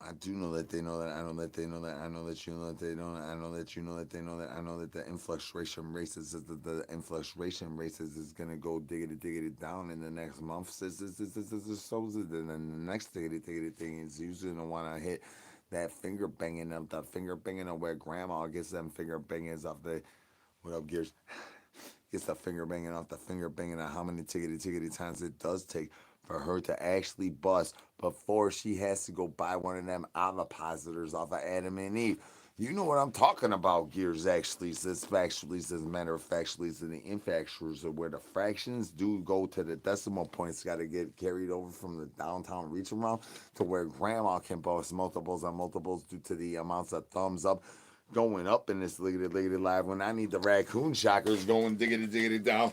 I do know that they know that. I know that they know that. I know that you know that they know that. I know that you know that they know that. I know that the influstration races is the influstration races is gonna go diggity down in the next month. So then the next diggity thing is usually gonna wanna hit that finger banging up, the finger banging up where grandma gets them finger bangings off the what up gears. Gets the finger banging off the finger banging on how many tickety times it does take for her to actually bust before she has to go buy one of them ovipositors off of Adam and Eve. You know what I'm talking about, Gears actually says factually, as a matter of factually, and the infactures are where the fractions do go to the decimal points, got to get carried over from the downtown reach around to where grandma can bust multiples on multiples due to the amounts of thumbs up going up in this liggity live when I need the raccoon shockers going diggity down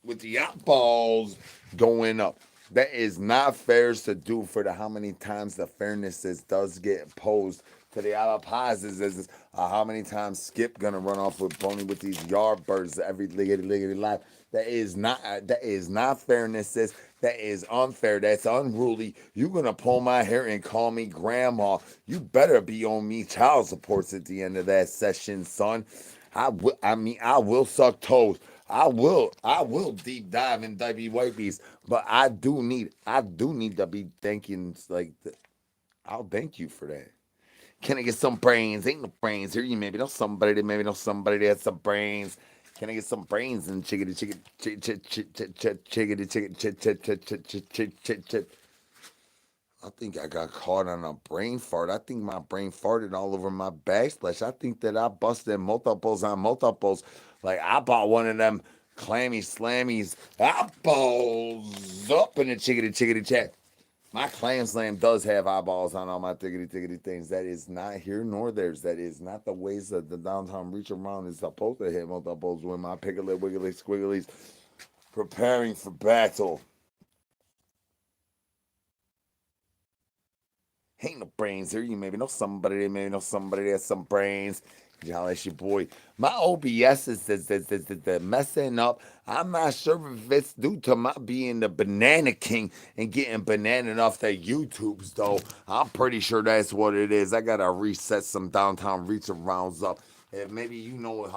with the eyeballs going up. That is not fair to do for the how many times the fairness is does get posed to the other pauses is how many times Skip gonna run off with Boney with these yard birds every liggity life. That is not fairness, sis. That is unfair. That's unruly. You gonna pull my hair and call me grandma. You better be on me child supports at the end of that session, son. I will suck toes. I will deep dive in diaper wipies, but I do need to be thinking like, I'll thank you for that. Can I get some brains? Ain't no brains here. You maybe know somebody that has some brains. Can I get some brains and chickity chickity chickity chickity. I think I got caught on a brain fart. I think my brain farted all over my backsplash. I think that I busted multiples on multiples. Like I bought one of them clammy slammies. Eyeballs up in the chickity chat. My clam slam does have eyeballs on all my tickety things. That is not here nor theirs. That is not the ways that the downtown reach around is supposed to hit multiples when my piggly wiggly squigglies preparing for battle. Ain't no brains here. You maybe know somebody. They maybe know somebody that has some brains. Y'all, that's your boy. My OBS is messing up. I'm not sure if it's due to my being the banana king and getting banana off the YouTubes, though. I'm pretty sure that's what it is. I gotta reset some downtown reach arounds up. If maybe you know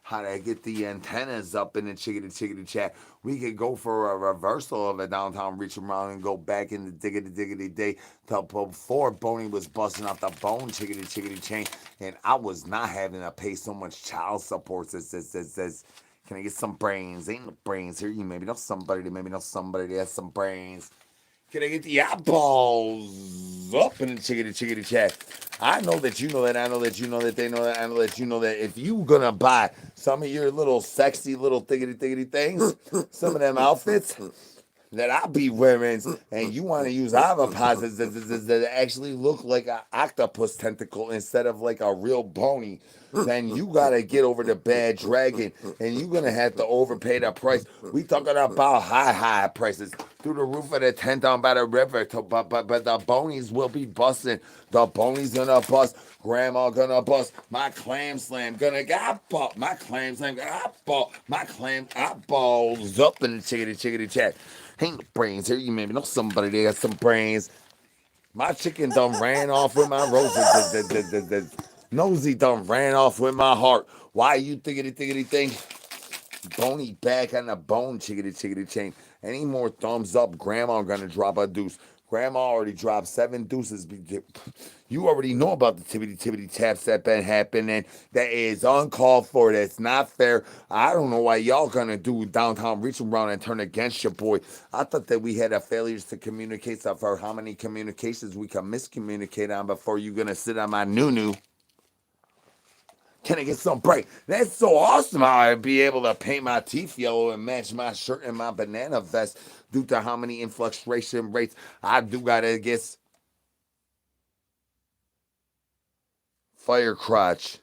how to get the antennas up in the chickity chat, we could go for a reversal of a downtown reach around and go back in the diggity day to before Boney was busting off the bone chickity chain, and I was not having to pay so much child support. Says, can I get some brains? Ain't no brains here. You maybe know somebody. Maybe know somebody that has some brains. Can I get the eyeballs up in the chickity chat? I know that you know that. I know that you know that they know that. I know that you know that if you gonna buy some of your little sexy little thiggity things, some of them outfits that I be wearing, and you want to use avoposits that actually look like an octopus tentacle instead of like a real bony, then you gotta get over the bad dragon, and you're gonna have to overpay the price. We talking about high prices through the roof of the tent down by the river. But the bonies will be busting. The bonies gonna bust. Grandma gonna bust. My clam slam gonna get bought. My clam slam got bought. My clam eyeballs up in the chickity chat. Ain't no brains here. You maybe know somebody that got some brains. My chicken done ran off with my roses. Nosy done ran off with my heart. Why you thiggity thing? Bony back on the bone, chickity chain. Any more thumbs up, grandma gonna drop a deuce. Grandma already dropped 7 deuces. You already know about the tibbity taps that been happening. That is uncalled for. That's not fair. I don't know why y'all gonna do downtown reach around and turn against your boy. I thought that we had a failures to communicate stuff or how many communications we can miscommunicate on before you gonna sit on my noo. Can I get some break? That's so awesome how I'd be able to paint my teeth yellow and match my shirt and my banana vest due to how many influstration rates I do gotta get fire crotch.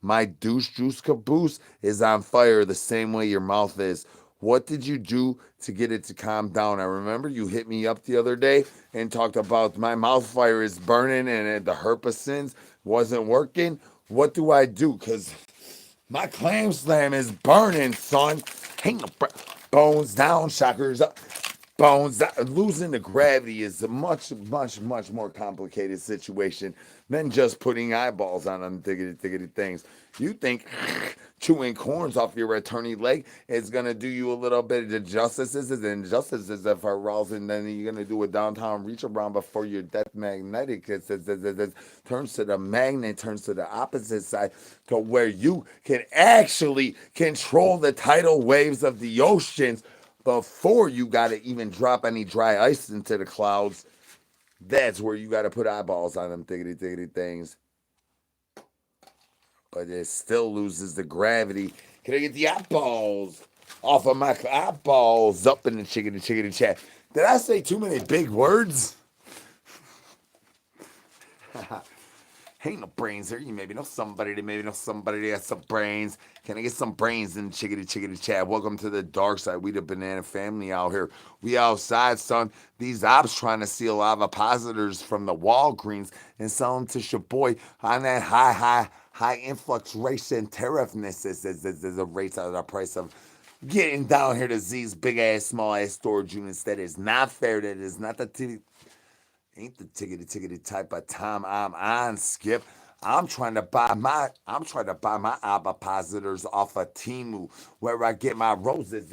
My douche juice caboose is on fire the same way your mouth is. What did you do to get it to calm down? I remember you hit me up the other day and talked about my mouth fire is burning and the herpesins wasn't working. What do I do? Because my clam slam is burning, son. Hang the bones down, shockers up. bones. Losing the gravity is a much more complicated situation than just putting eyeballs on them diggity things. You think chewing corns off your attorney leg is gonna do you a little bit of justices and injustices if I rolls, and then you're gonna do a downtown reach around before your death magnetic turns to the magnet, turns to the opposite side, to where you can actually control the tidal waves of the oceans before you got to even drop any dry ice into the clouds. That's where you got to put eyeballs on them diggity things. But it still loses the gravity. Can I get the eyeballs off of my eyeballs up in the chickadee chat? Did I say too many big words? Ain't no brains here. You maybe know somebody that has some brains. Can I get some brains in chickadee chat? Welcome to the dark side. We the banana family out here. We outside, son. These ops trying to steal ovipositors from the Walgreens and sell them to your boy on that high influx race and tariffness is a race out of the price of getting down here to these big ass, small ass storage units. That is not fair. That is not the ain't the tickety type of time I'm on, Skip. I'm trying to buy my ovipositors off of Timu, where I get my roses.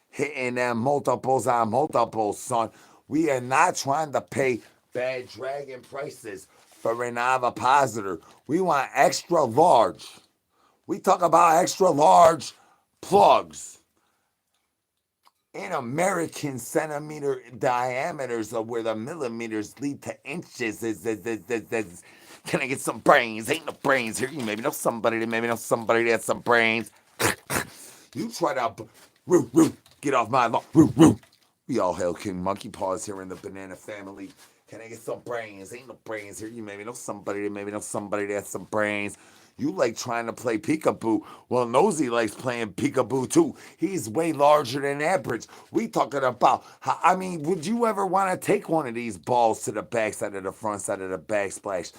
Hitting them multiples on multiples, son. We are not trying to pay bad dragon prices for an ovipositor. We want extra large. We talk about extra large plugs in American centimeter diameters, of where the millimeters lead to inches. Can I get some brains? Ain't no brains here. You maybe know somebody that has some brains. You try to get off my lawn. We all hail King Monkey Paws here in the banana family. Can I get some brains? Ain't no brains here. You maybe know somebody that has some brains. You like trying to play peekaboo. Well, Nosy likes playing peekaboo too. He's way larger than average. We talking about, I mean, would you ever want to take one of these balls to the backside of the front side of the backsplash?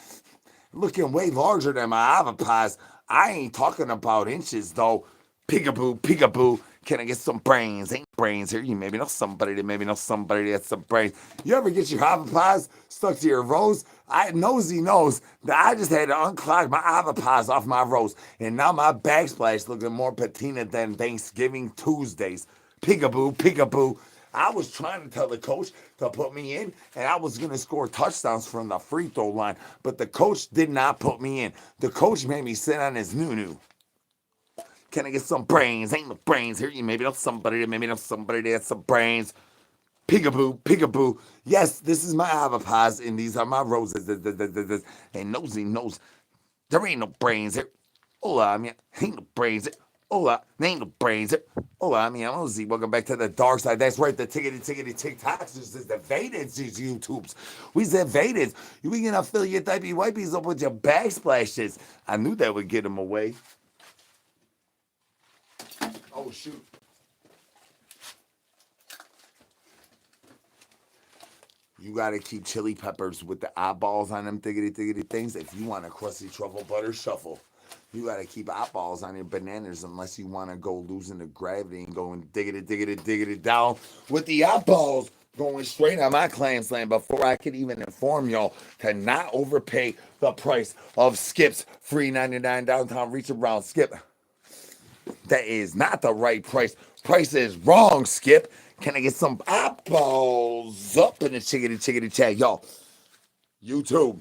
Looking way larger than my avipaz. I ain't talking about inches though. Peekaboo. Can I get some brains? Ain't brains here. You maybe know somebody that has some brains. You ever get your avipaz stuck to your rose? Nosy knows that I just had to unclog my avipaz off my rose, and now my backsplash looking more patina than Thanksgiving Tuesdays. Peekaboo. I was trying to tell the coach to put me in, and I was going to score touchdowns from the free throw line, but the coach did not put me in. The coach made me sit on his noo-noo. Can I get some brains? Ain't no brains here. You maybe know somebody that has some brains. Peekaboo. Yes, this is my avipaz, and these are my roses. And Nosy knows there ain't no brains here. Hola, I mean, ain't no brains here. Hola, there ain't no brains here. Hola, I mean, I'm Nosy. Welcome back to the dark side. That's right, the tickety TikToks. This is the Vadeds, these YouTubes. We said Vadeds. We gonna fill your diaper wipies up with your backsplashes. I knew that would get them away. Oh, shoot. You got to keep chili peppers with the eyeballs on them thiggity things if you want a crusty truffle butter shuffle. You got to keep eyeballs on your bananas unless you want to go losing the gravity and going diggity down with the eyeballs going straight on my clam slam before I could even inform y'all to not overpay the price of Skip's free 99 downtown reach around Skip. That is not the right price. Price is wrong, Skip. Can I get some eyeballs up in the chickadee chat, y'all? YouTube,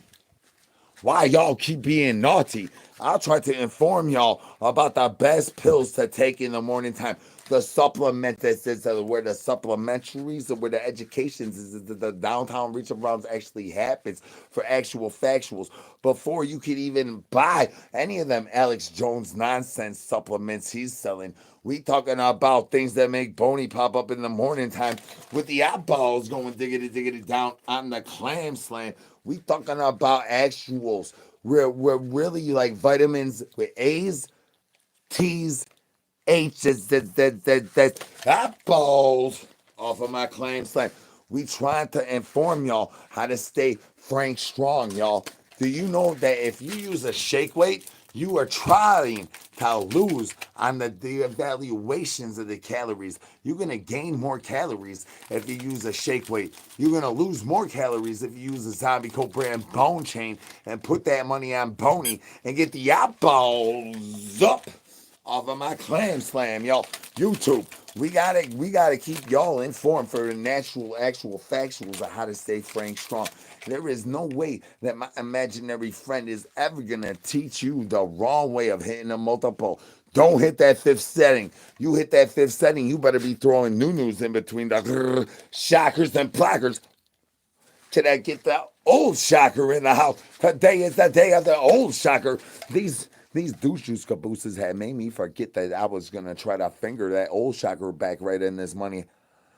why y'all keep being naughty? I'll try to inform y'all about the best pills to take in the morning time. The supplement that says where the supplementaries or where the educations is the downtown reach arounds actually happens for actual factuals before you can even buy any of them Alex Jones nonsense supplements he's selling. We talking about things that make Boney pop up in the morning time with the eyeballs going diggity down on the clam slam. We talking about actuals. We're really like vitamins with A's, T's, H's, that eyeballs off of my clam slam. We trying to inform y'all how to stay Frank strong, y'all. Do you know that if you use a shake weight, You are trying to lose on the evaluations of the calories. You're going to gain more calories if you use a shake weight. You're going to lose more calories if you use a Zombie Coat brand bone chain and put that money on Boney and get the eyeballs up off of my clam slam, y'all. YouTube, we gotta keep y'all informed for the natural, actual factuals of how to stay Frank strong. There is no way that my imaginary friend is ever gonna teach you the wrong way of hitting a multiple. Don't hit that fifth setting. You hit that fifth setting, you better be throwing new-news in between the shockers and plackers. Can I get the old shocker in the house? Today is the day of the old shocker. These douche juice cabooses had made me forget that I was gonna try to finger that old shocker back right in this money.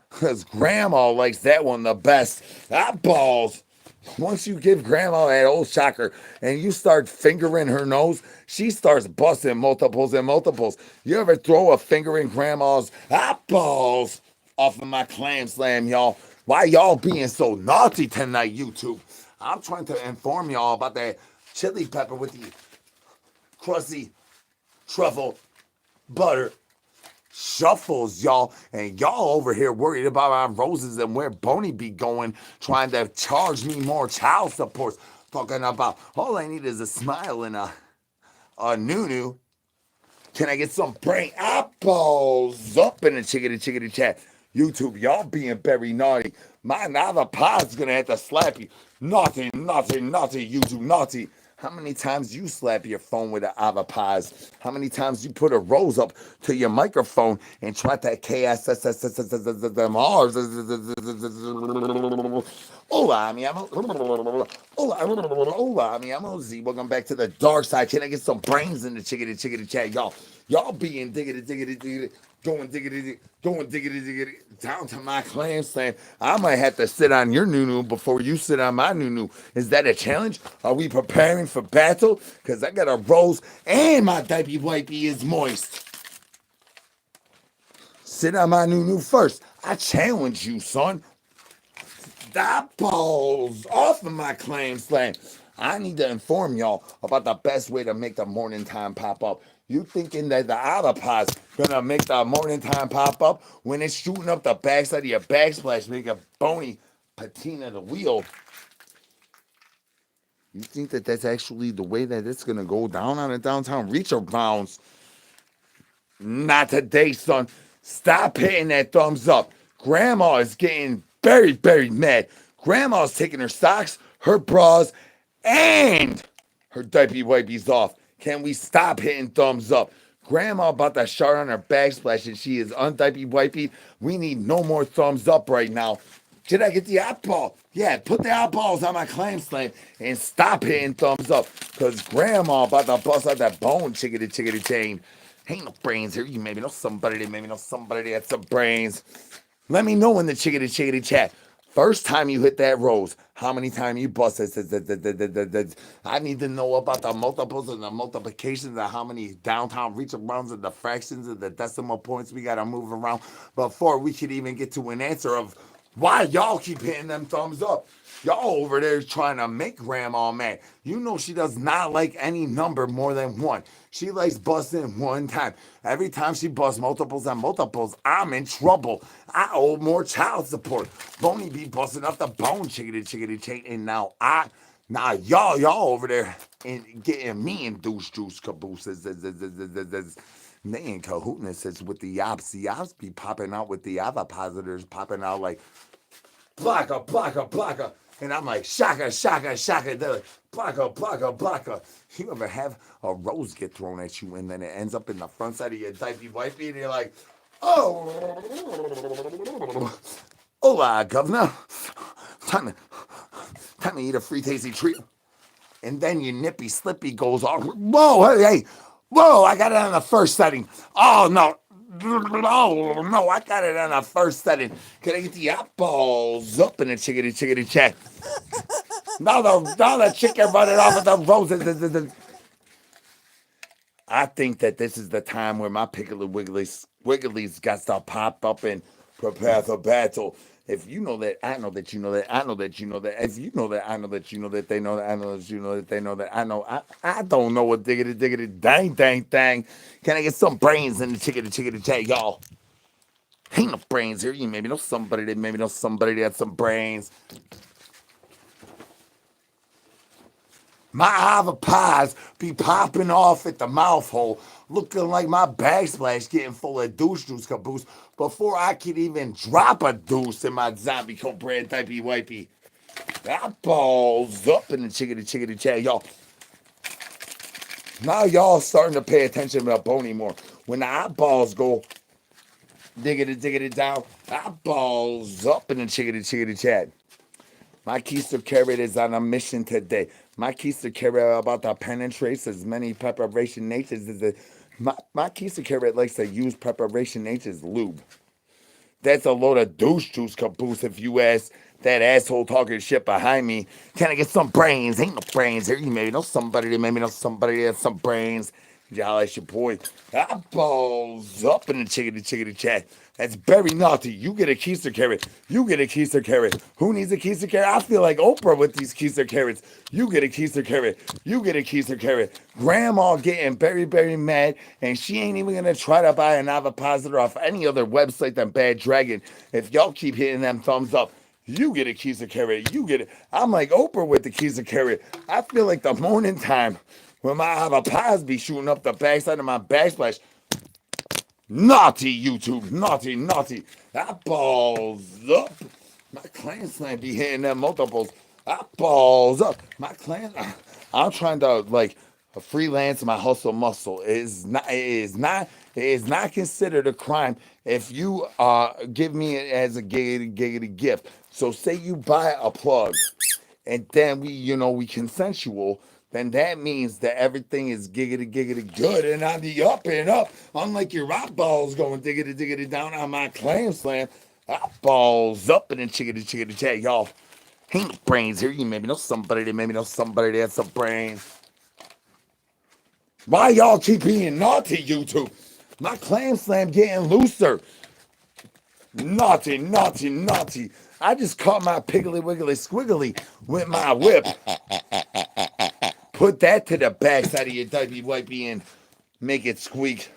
Cause grandma likes that one the best. That balls. Once you give grandma that old shocker and you start fingering her nose, she starts busting multiples and multiples. You ever throw a finger in grandma's eyeballs off of my clam slam, y'all? Why y'all being so naughty tonight, YouTube? I'm trying to inform y'all about that chili pepper with the crusty truffle butter shuffles, y'all, and y'all over here worried about my roses and where Boney be going, trying to charge me more child support. Talking about all I need is a smile and a nunu. Can I get some brain apples up in the chickadee chat? YouTube, y'all being very naughty. My another pod's gonna have to slap you. Naughty, naughty, naughty, YouTube, naughty. How many times you slap your phone with an avapaz? How many times you put a rose up to your microphone and try that KSSSSSSMRs? Hola, mi amo. Hola, mi amo Z. Welcome back to the dark side. Can I get some brains in the chickadee chat, y'all? Y'all being diggity, going diggity, down to my clam slam. I might have to sit on your nunu before you sit on my nunu. Is that a challenge? Are we preparing for battle? Because I got a rose and my diaper wipey is moist. Sit on my nunu first. I challenge you, son. That balls off of my clam slam. I need to inform y'all about the best way to make the morning time pop up. You thinking that the autopod's gonna make the morning time pop up when it's shooting up the backside of your backsplash, make a bony patina the wheel? You think that that's actually the way that it's gonna go down on a downtown reacher bounce? Not today, son. Stop hitting that thumbs up. Grandma is getting very, very mad. Grandma's taking her socks, her bras, and her diaper wipies off. Can we stop hitting thumbs up? Grandma about to shart on her backsplash and she is undiaper wipey. We need no more thumbs up right now. Did I get the eyeball? Yeah, put the eyeballs on my clam slam and stop hitting thumbs up. Cause grandma about to bust out that bone chickadee chain. Ain't no brains here. You maybe know somebody that maybe know somebody that has some brains. Let me know in the chickadee chat. First time you hit that rose, how many times you bust it? I need to know about the multiples and the multiplications of how many downtown reach arounds and the fractions and the decimal points we gotta move around before we could even get to an answer of why y'all keep hitting them thumbs up. Y'all over there trying to make grandma mad. You know she does not like any number more than one. She likes busting one time. Every time she busts multiples and multiples, I'm in trouble. I owe more child support. Boney be busting up the bone chickadee chain. And now y'all over there and getting me in douche juice cabooses. They in cahoots with the ops. The ops be popping out with the other positors popping out like blocka, blocka, blocka. And I'm like, shaka, shaka, shaka. They're like, blocka, blocka, blocka. You ever have a rose get thrown at you and then it ends up in the front side of your diaper wipey and you're like, oh, hola, governor. Time to eat a free tasty treat. And then your nippy slippy goes off. Whoa, hey, whoa, I got it on the first setting. Oh, no. Oh, no, I got it on the first setting. Can I get the eyeballs up in the chickadee chat? Now the chicken running off of the roses. I think that this is the time where my Piggly Wigglies got to pop up and prepare for battle. If you know that, I know that you know that, I know that you know that. If you know that, I know that you know that they know that, I know that you know that they know that. I know, I don't know what diggity diggity dang dang dang. Can I get some brains in the chickity chat, y'all? Ain't no brains here. You maybe know somebody that maybe know somebody that had some brains. My avocados be popping off at the mouth hole, looking like my backsplash getting full of douche juice caboose before I could even drop a deuce in my zombie coat bread typey wipey. That balls up in the chickity chat, y'all. Now y'all starting to pay attention to Boney more. When the eyeballs go diggity down, eyeballs up in the chickity chat. My keister carrot is on a mission today. My keister carrot about to penetrate as many preparation natures as the. My keister carrot likes to use preparation natures lube. That's a load of douche juice caboose if you ask that asshole talking shit behind me. Can I get some brains? Ain't no brains here. You maybe know somebody that maybe know somebody that has some brains. Y'all, that's your boy. Eyeballs up in the chickity chat. That's very naughty. You get a keister carrot. You get a keister carrot. Who needs a keister carrot? I feel like Oprah with these keister carrots. You get a keister carrot. You get a keister carrot. Grandma getting very mad, and she ain't even gonna try to buy an avocado off any other website than Bad Dragon. If y'all keep hitting them thumbs up, you get a keister carrot. You get it. I'm like Oprah with the keister carrot. I feel like the morning time when my avocados be shooting up the backside of my backsplash. Naughty YouTube, naughty. That balls up. My clan slam be hitting them multiples. That balls up. My clan, I'm trying to like freelance my hustle muscle. It is not considered a crime if you give me it as a giggity gift. So say you buy a plug and then we consensual, then that means that everything is giggity good and on the up and up. Unlike your rock balls going diggity down on my clam slam, rock balls up and then chickity chat, y'all. Ain't no brains here. You maybe know somebody that has some brains. Why y'all keep being naughty, YouTube? My clam slam getting looser. Naughty. I just caught my piggly wiggly squiggly with my whip. Put that to the backside of your diaper wipey and make it squeak.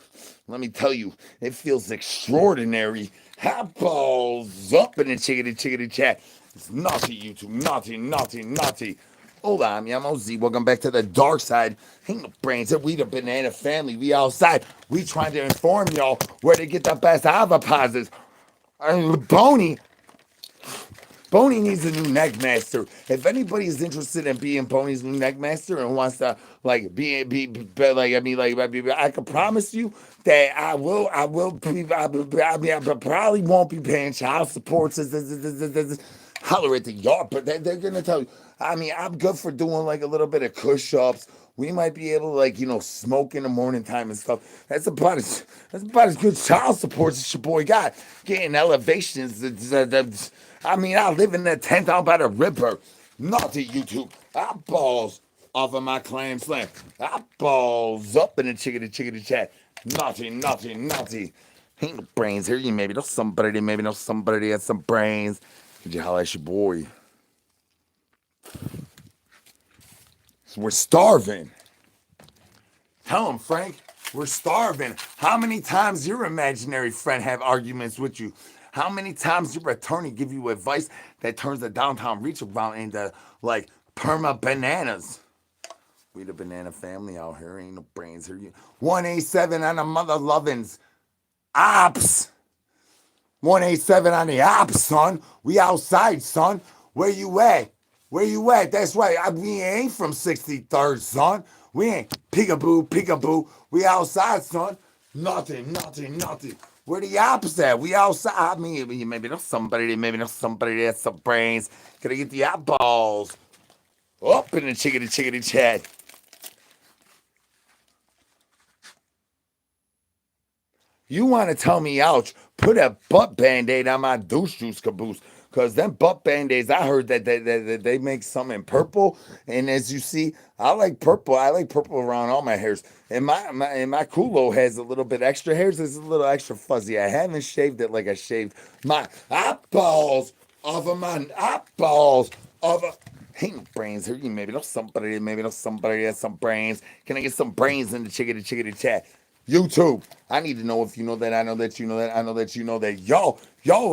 Let me tell you, it feels extraordinary. Hot balls up in the chickity chat. It's naughty, YouTube. Naughty. Hola, I'm Yamo Z. Welcome back to the dark side. Ain't no brains. We the banana family. We outside. We trying to inform y'all where to get the best avocados. Boney needs a new neck master. If anybody's interested in being Boney's new neck master and wants to like be like I can promise you that I probably won't be paying child support. Holler at the yard, but they're gonna tell you. I mean, I'm good for doing like a little bit of push-ups. We might be able to smoke in the morning time and stuff. That's about as good child support as your boy got. Getting elevations. I mean, I live in a tent out by the river. Naughty YouTube. I balls off of my clam slam. I balls up in the chickity chat. Naughty. Ain't no brains here. You maybe know somebody that has some brains. Did you holler at your boy? So we're starving. Tell him, Frank, we're starving. How many times your imaginary friend have arguments with you? How many times your attorney give you advice that turns the downtown reach around into like perma bananas? We the banana family out here. Ain't no brains here. 187 on the mother lovins. Ops. 187 on the ops, son. We outside, son. Where you at? That's right. We ain't from 63rd, son. We ain't peekaboo. We outside, son. Nothing. Where the ops at? We outside. I mean, maybe there's somebody that has some brains. Can I get the eyeballs? Up in the chickity chat. You want to tell me, ouch, put a butt band-aid on my douche juice caboose. Cause them butt band-aids, I heard that they make some in purple. And as you see, I like purple. I like purple around all my hairs. And my culo has a little bit extra hairs. It's a little extra fuzzy. I haven't shaved it like I shaved my eyeballs off of my eyeballs of a. Ain't no brains here. You maybe know somebody has some brains. Can I get some brains in the chickadee chat? YouTube. I need to know if you know that. I know that you know that. I know that you know that. Y'all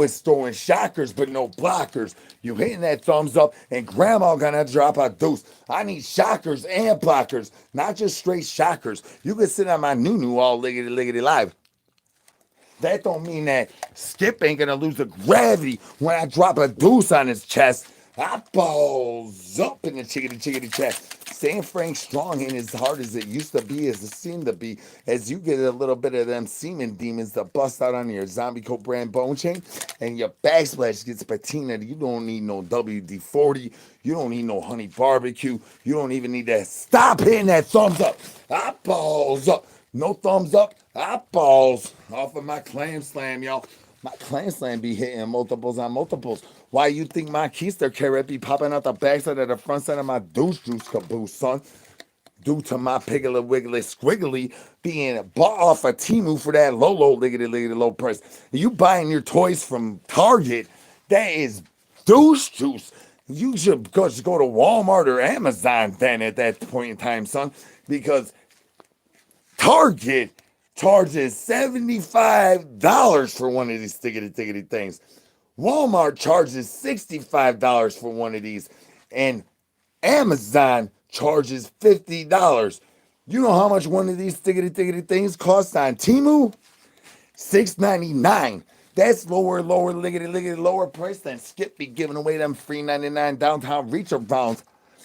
is throwing shockers, but no blockers. You hitting that thumbs up, and grandma gonna drop a deuce. I need shockers and blockers, not just straight shockers. You can sit on my noo all liggity live. That don't mean that Skip ain't gonna lose the gravity when I drop a deuce on his chest. I balls up in the chickadee chest. Staying Frank strong ain't as hard as it used to be, as it seemed to be. As you get a little bit of them semen demons to bust out on your zombie coat brand bone chain, and your backsplash gets patina. You don't need no WD-40. You don't need no honey barbecue. You don't even need that. Stop hitting that thumbs up. I balls up. No thumbs up. Eyeballs off of my clam slam, y'all. My clam slam be hitting multiples on multiples. Why you think my keister carrot be popping out the backside of the front side of my douche juice caboose, son? Due to my piggly wiggly squiggly being bought off of Timu for that low liggity low price. You buying your toys from Target, that is douche juice. You should just go to Walmart or Amazon then at that point in time, son, because Target charges $75 for one of these tickety things. Walmart charges $65 for one of these. And Amazon charges $50. You know how much one of these tickety things costs on Temu? $6.99. That's lower liggity lower price than Skip be giving away them free 99 downtown reach arounds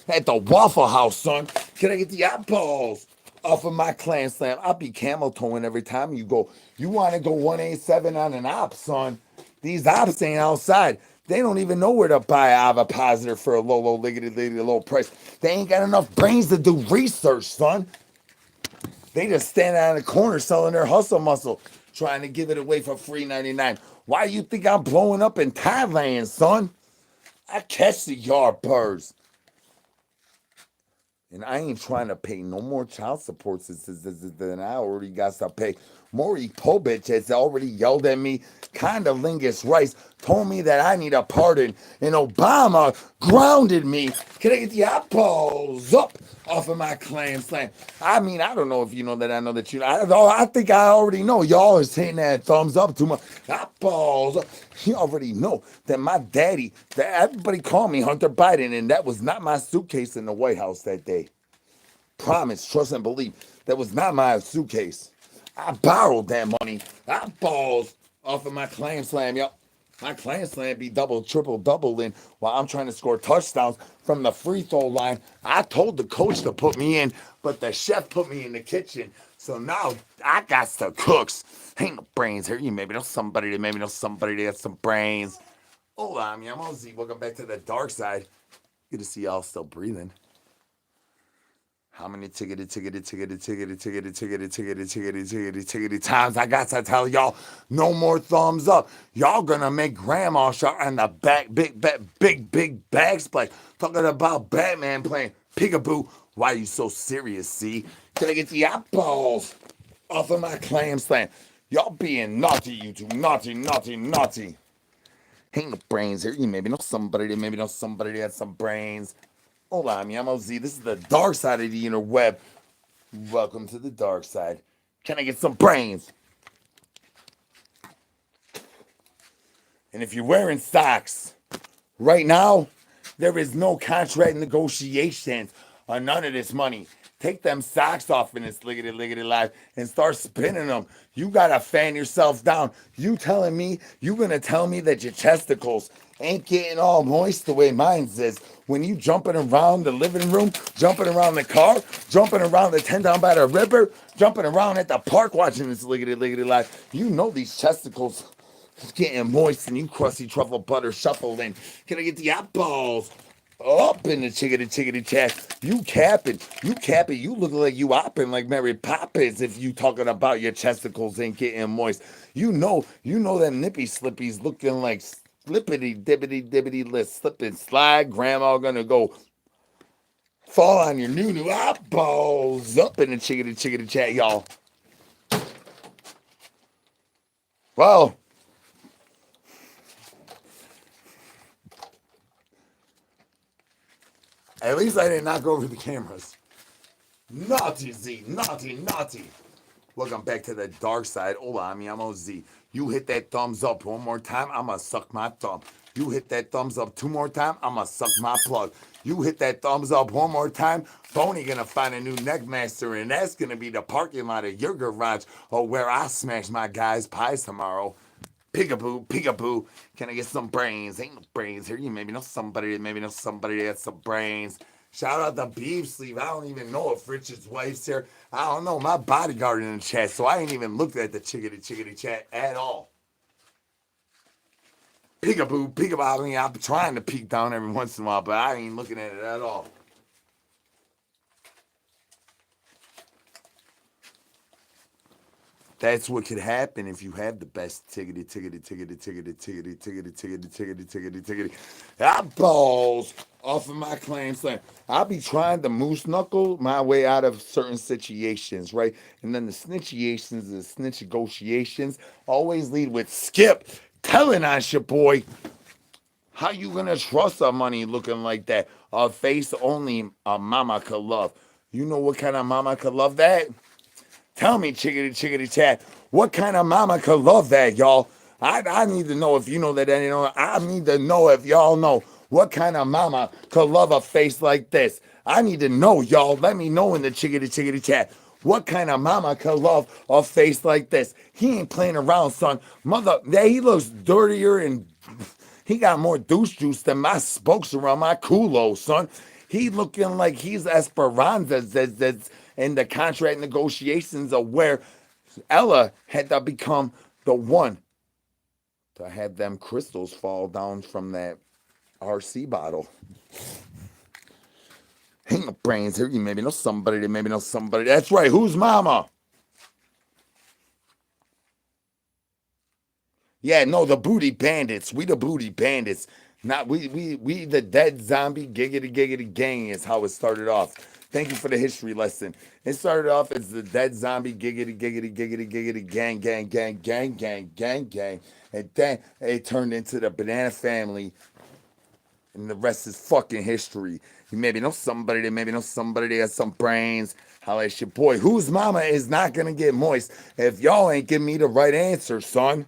at the Waffle House, son. Can I get the eyeballs off of my clan slam? I'll be camel toeing every time you go. You want to go 187 on an op, son. These ops ain't outside. They don't even know where to buy Avopositor for a low liggity low price. They ain't got enough brains to do research, son. They just stand out in the corner selling their hustle muscle, trying to give it away for free 99. Why you think I'm blowing up in Thailand, son? I catch the yard birds. And I ain't trying to pay no more child support than I already got to pay. Maury Povich has already yelled at me. Condolingus Rice told me that I need a pardon. And Obama grounded me. Can I get the eyeballs up off of my clan slam? I mean, I don't know if you know that. I know that you know. I think I already know. Y'all is hitting that thumbs up too much. Eyeballs up. You already know that my daddy, that everybody called me Hunter Biden, and that was not my suitcase in the White House that day. Promise, trust, and believe. That was not my suitcase. I borrowed that money. Eyeballs off of my clam slam, y'all. My clam slam be double, triple, double in while I'm trying to score touchdowns from the free throw line. I told the coach to put me in, but the chef put me in the kitchen. So now I got the cooks. Ain't no brains here. You maybe know somebody that has some brains. Hola, I'm Ozzy. Welcome back to the dark side. Good to see y'all still breathing. How many tickety times I got to tell y'all no more thumbs up. Y'all gonna make grandma shot on the back, big bag splash. Talking about Batman playing peekaboo. Why you so serious, see? Can I get the eyeballs off of my clam slam? Y'all being naughty, you two. Naughty. Ain't no brains here. You maybe know somebody that has some brains. Hola, mi amo Z. This is the dark side of the interweb. Welcome to the dark side. Can I get some brains? And if you're wearing socks, right now, there is no contract negotiations on none of this money. Take them socks off in this liggity life and start spinning them. You gotta fan yourself down. You gonna tell me that your testicles ain't getting all moist the way mine is when you jumping around the living room, jumping around the car, jumping around the 10 down by the river, jumping around at the park watching this liggity life. You know these testicles getting moist and you crusty truffle butter shuffling. Can I get the eyeballs up in the chickity chat? You capping. You look like you opping like Mary Poppins if you talking about your testicles ain't getting moist. You know them nippy slippies looking like flippity dibbity dibbity list, slip and slide. Grandma gonna go fall on your new eyeballs up in the chickadee chat, y'all. Well, at least I did not go over the cameras. Naughty Z, naughty. Welcome back to the dark side. Hola, mi amo Z. You hit that thumbs up one more time, I'ma suck my thumb. You hit that thumbs up two more time, I'ma suck my plug. You hit that thumbs up one more time, Boney gonna find a new neckmaster, and that's gonna be the parking lot of your garage, or where I smash my guys' pies tomorrow. Peekaboo. Can I get some brains? Ain't no brains here. You maybe know somebody that has some brains. Shout out to Beef Sleeve. I don't even know if Richard's wife's here. I don't know. My bodyguard in the chat, so I ain't even looked at the chickadee chat at all. Peekaboo. I mean, I'm trying to peek down every once in a while, but I ain't looking at it at all. That's what could happen if you have the best tickety. Eyeballs off of my claim slam. I'll be trying to moose knuckle my way out of certain situations, right? And then the snitch negotiations always lead with skip. Telling us your boy, how you gonna trust a money looking like that? A face only a mama could love. You know what kind of mama could love that? Tell me, chickadee chat, what kind of mama could love that, y'all? I need to know if you know that. I need to know if y'all know what kind of mama could love a face like this. I need to know, y'all. Let me know in the chickadee chat. What kind of mama could love a face like this? He ain't playing around, son. Mother, yeah, he looks dirtier and he got more douche juice than my spokes around my culo, son. He looking like he's Esperanza that's in the contract negotiations of where Ella had to become the one to have them crystals fall down from that RC bottle. Ain't no brains here. You maybe know somebody. That's right. Who's mama? Yeah, no, the booty bandits. We the booty bandits. Not we the dead zombie giggity gang is how it started off. Thank you for the history lesson. It started off as the dead zombie giggity gang. And then it turned into the banana family. And the rest is fucking history. You maybe know somebody that has some brains. Holla at your boy. Whose mama is not gonna get moist if y'all ain't give me the right answer, son?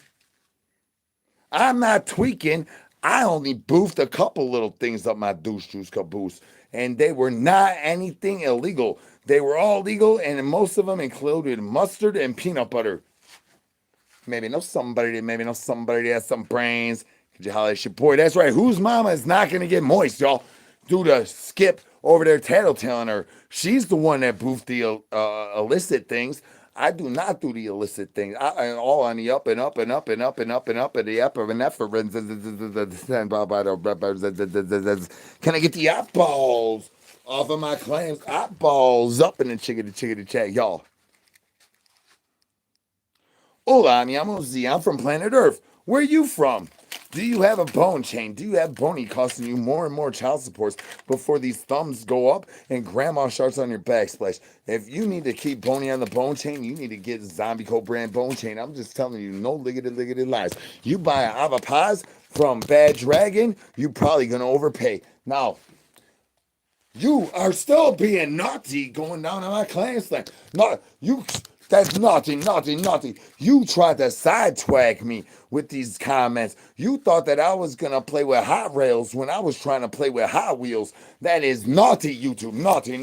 I'm not tweaking. I only boofed a couple little things up my douche juice caboose, and they were not anything illegal. They were all legal, and most of them included mustard and peanut butter. Maybe know somebody that has some brains. Could you holler at your boy? That's right. Whose mama is not gonna get moist, y'all? Due to Skip over there tattletaling her. She's the one that boofed the illicit things. I do not do the illicit things. I all on the up and up and up and up and up and up and the upper and upper. Can I get the eyeballs off of my clams? Eyeballs up in the chickadee chat, y'all. Hola, mi amo Z. I'm from planet Earth. Where are you from? Do you have a bone chain? Do you have Boney costing you more and more child supports before these thumbs go up and grandma starts on your backsplash? If you need to keep Boney on the bone chain, you need to get Zombie Co brand bone chain. I'm just telling you, no liggity lies. You buy an avapaz from Bad Dragon, you probably gonna overpay. Now, you are still being naughty going down on my clan slang. No, you. That's naughty. You tried to sideswag me with these comments. You thought that I was going to play with hot rails when I was trying to play with Hot Wheels. That is naughty, YouTube. Naughty.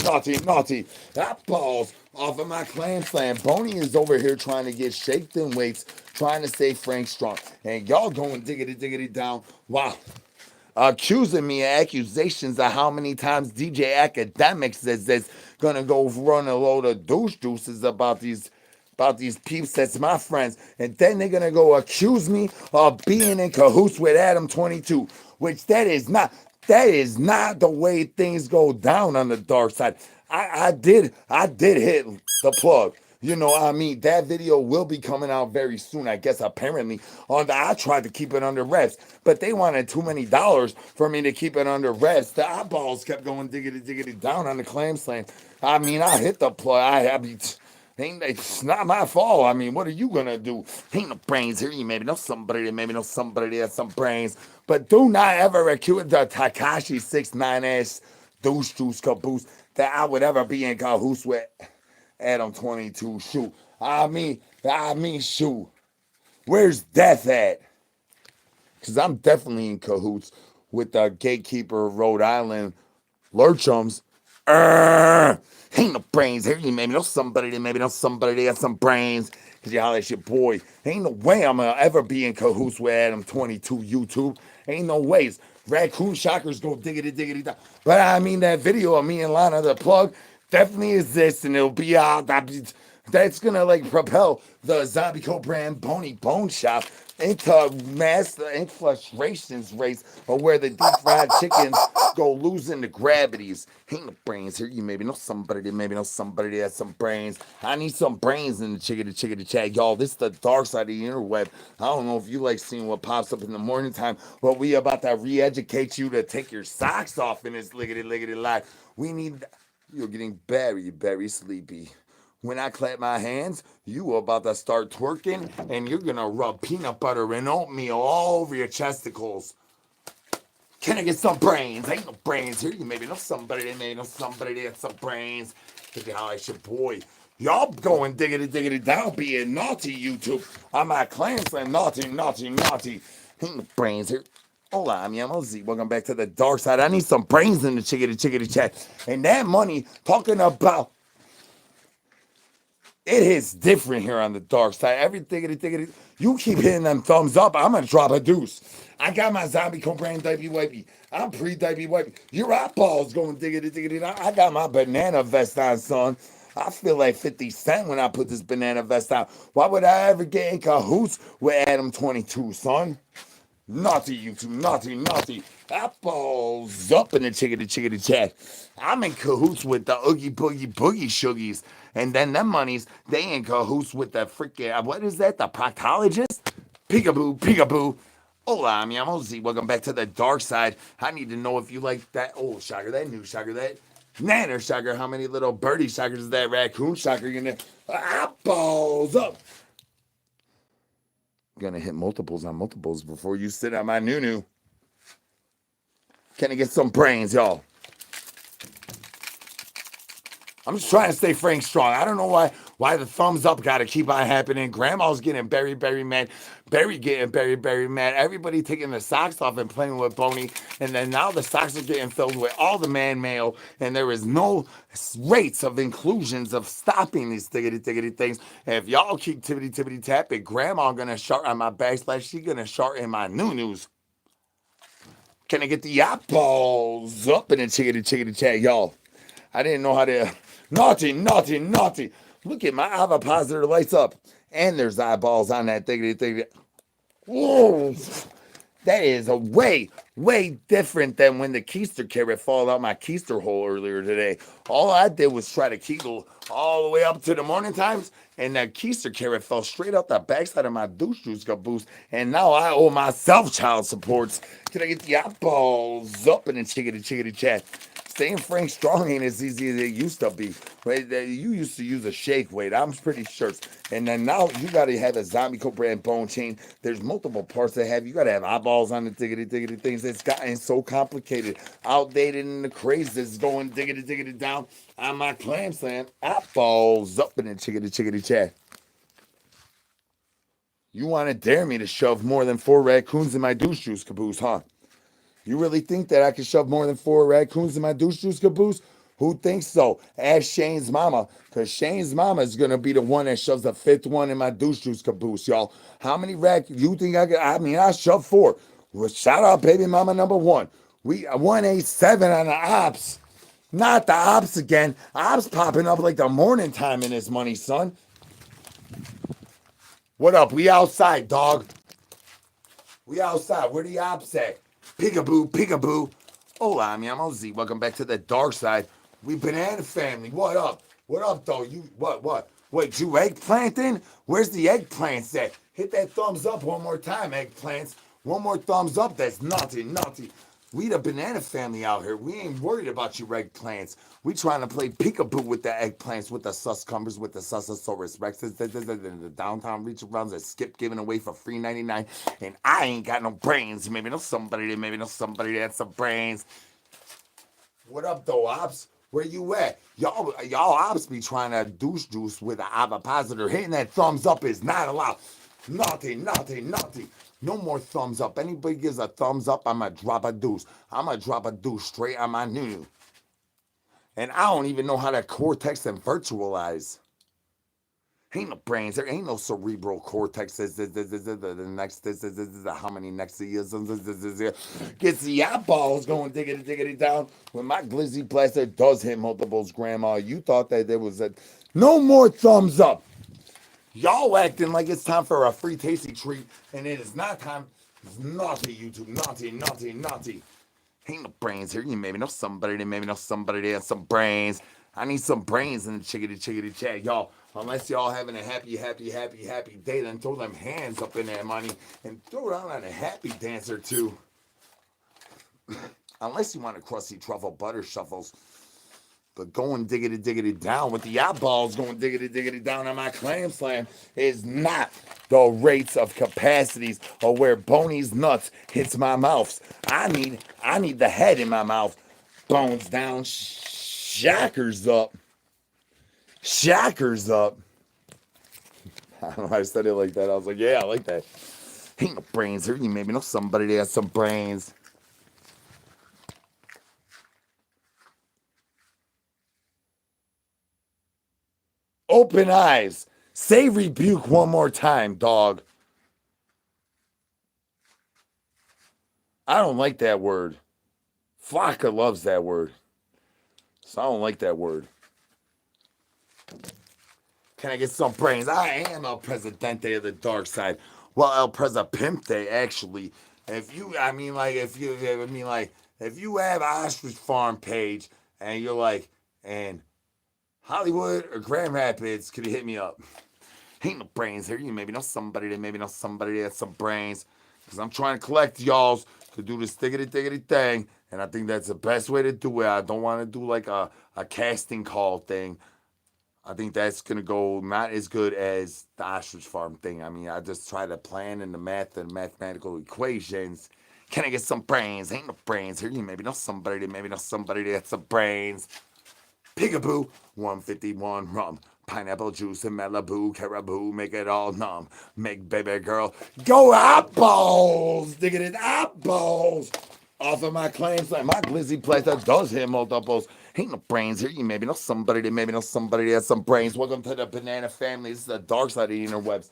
That balls off of my clan slam. Boney is over here trying to get shaked in weights, trying to stay Frank strong. And y'all going diggity down. Wow. Accusing me of accusations of how many times DJ Academics is gonna go run a load of douche juices about these peeps that's my friends, and then they're gonna go accuse me of being in cahoots with Adam 22, which that is not the way things go down on the dark side. I did hit the plug. You know, I mean, that video will be coming out very soon, I guess, apparently. I tried to keep it under wraps, but they wanted too many dollars for me to keep it under wraps. The eyeballs kept going diggity diggity down on the clam slam. I mean, I hit the plug. I mean, it's not my fault. I mean, what are you gonna do? Ain't no brains here. You maybe know somebody, maybe know somebody that has some brains. But do not ever accuse the Takashi 69S douche juice caboose that I would ever be in cahoots with Adam 22. Shoot. Shoot. Where's death at? Because I'm definitely in cahoots with the gatekeeper of Rhode Island Lurchums. Ain't no brains here. You maybe know somebody that maybe know somebody that got some brains. Cause you holler at your boy. Ain't no way I'm gonna ever be in cahoots with Adam 22 YouTube. Ain't no ways. Raccoon shockers go diggity diggity down. But I mean that video of me and Lana the plug definitely exists and it'll be out. That's gonna like propel the Zombie Co brand Bony Bone Shop into mass infiltrations race or where the deep fried chickens go losing the gravities. Ain't no brains here. You maybe know somebody that maybe know somebody that has some brains. I need some brains in the chickadee chat. Y'all, this is the dark side of the interweb. I don't know if you like seeing what pops up in the morning time, but we about to re-educate you to take your socks off in this liggity life. We need you're getting very sleepy. When I clap my hands, you are about to start twerking and you're gonna rub peanut butter and oatmeal all over your chesticles. Can I get some brains? Ain't no brains here. You maybe know somebody that may know somebody that has some brains. Look at how I your boy. Y'all going diggity down being naughty, YouTube. I'm at clan saying naughty. Ain't no brains here. Hola, I'm Z. Welcome back to the dark side. I need some brains in the chickadee chat. And that money, talking about it is different here on the dark side. Everything, you keep hitting them thumbs up, I'm gonna drop a deuce. I got my zombie co-brand diaby wipey. I'm pre-diaby wipey. Your eyeballs going diggity. I got my banana vest on, son. I feel like 50 Cent when I put this banana vest on. Why would I ever get in cahoots with Adam 22, son? Naughty YouTube, naughty. Apples up in the chickadee chat. I'm in cahoots with the Oogie Boogie Shoogies. And then them monies, they in cahoots with the freaking, what is that, the proctologist? Peekaboo. Hola, mi amo Z. Welcome back to the dark side. I need to know if you like that old shocker, that new shocker, that nanner shocker. How many little birdie shockers is that raccoon shocker gonna, apples up. Gonna hit multiples on multiples before you sit on my noo. Can I get some brains, y'all? I'm just trying to stay Frank strong. I don't know why the thumbs up got to keep on happening. Grandma's getting very mad. Barry getting very mad. Everybody taking the socks off and playing with Boney. And then now the socks are getting filled with all the man mail. And there is no rates of inclusions of stopping these tiggity things. And if y'all keep tippity tapping, Grandma gonna shart on my backslash. She gonna shart in my news. Can I get the eyeballs up in the chickadee chat, y'all? I didn't know how to. Naughty. Look at my avappositor lights up. And there's eyeballs on that thing. Whoa. That is a way different than when the keister carrot fall out my keister hole earlier today. All I did was try to kegel all the way up to the morning times, and that keister carrot fell straight out the backside of my douche juice caboose, and now I owe myself child supports. Can I get the eyeballs up in the chickadee chat? Staying Frank strong ain't as easy as it used to be. Right? You used to use a shake weight, I'm pretty sure. And then now you gotta have a zombie co-brand bone chain. There's multiple parts that have. You gotta have eyeballs on the diggity things. It's gotten so complicated, outdated, and the craze is going diggity down on my clam slam. Eyeballs up in the chickadee chat. You want to dare me to shove more than 4 raccoons in my douche juice caboose, huh? You really think that I can shove more than 4 raccoons in my douche juice caboose? Who thinks so? Ask Shane's mama, because Shane's mama is going to be the one that shoves the 5th one in my douche juice caboose, y'all. How many raccoons? You think I could? I mean, I shove 4. Well, shout out baby mama number 1. We 187 on the ops. Not the ops again. Ops popping up like the morning time in this money, son. What up? We outside, dog. We outside. Where the ops at? Peekaboo. Hola, mi amo Z. Welcome back to the dark side. We banana family. What up? What up, though? You what? What, you eggplanting? Where's the eggplants at? Hit that thumbs up one more time, eggplants. One more thumbs up, that's naughty, naughty. We the banana family out here. We ain't worried about your eggplants. We trying to play peekaboo with the eggplants, with the suscumbers, with the susasaurus rexes, the downtown reach arounds that skip giving away for free 99. And I ain't got no brains. Maybe know somebody, maybe know somebody that has some brains. What up, though, ops? Where you at? Y'all ops be trying to douche juice with an ovipositor. Hitting that thumbs up is not allowed. Naughty, naughty, naughty. No more thumbs up. Anybody gives a thumbs up, I'ma drop a deuce. I'ma drop a deuce straight on my new. And I don't even know how to cortex and virtualize. Ain't no brains. There ain't no cerebral cortex. The next, how many next years? Gets the eyeballs going diggity diggity down. When my glizzy blaster does hit multiples, Grandma, you thought that there was a no more thumbs up. Y'all acting like it's time for a free tasty treat, and it is not time. It's naughty, YouTube. Naughty, naughty, naughty. Ain't no brains here. You maybe know somebody. They maybe know somebody. They have some brains. I need some brains in the chickadee chickadee chat, y'all. Unless y'all having a happy, happy, happy, happy day, then throw them hands up in that money and throw it on a happy dance or two. Unless you want a crusty truffle butter shuffles. But going diggity diggity down with the eyeballs going diggity diggity down on my clam slam is not the rates of capacities or where Boney's nuts hits my mouth. I need the head in my mouth. Bones down, shackers up. Shackers up. I don't know why I said it like that. I was like, yeah, I like that. Ain't no brains here. You maybe know somebody that has some brains. Open eyes. Say rebuke one more time, dog. I don't like that word. Flocka loves that word. So I don't like that word. Can I get some brains? I am El Presidente of the dark side. Well, El Presidente, actually. If you have Ostrich Farm page and you're like, and Hollywood or Grand Rapids, could you hit me up? Ain't no brains here. You maybe know somebody that has some brains. Because I'm trying to collect y'alls to do this diggity diggity thing. And I think that's the best way to do it. I don't want to do like a casting call thing. I think that's going to go not as good as the Ostrich Farm thing. I mean, I just try to plan in the math and mathematical equations. Can I get some brains? Ain't no brains here. You maybe know somebody that has some brains. Peekaboo, 151 rum. Pineapple juice and Malibu, caribou, make it all numb. Make baby girl go eyeballs, digging it eyeballs. Off of my claims, like my glizzy platter does hit multiples. Ain't no brains here. You maybe know somebody that has some brains. Welcome to the banana family. This is the dark side of the interwebs.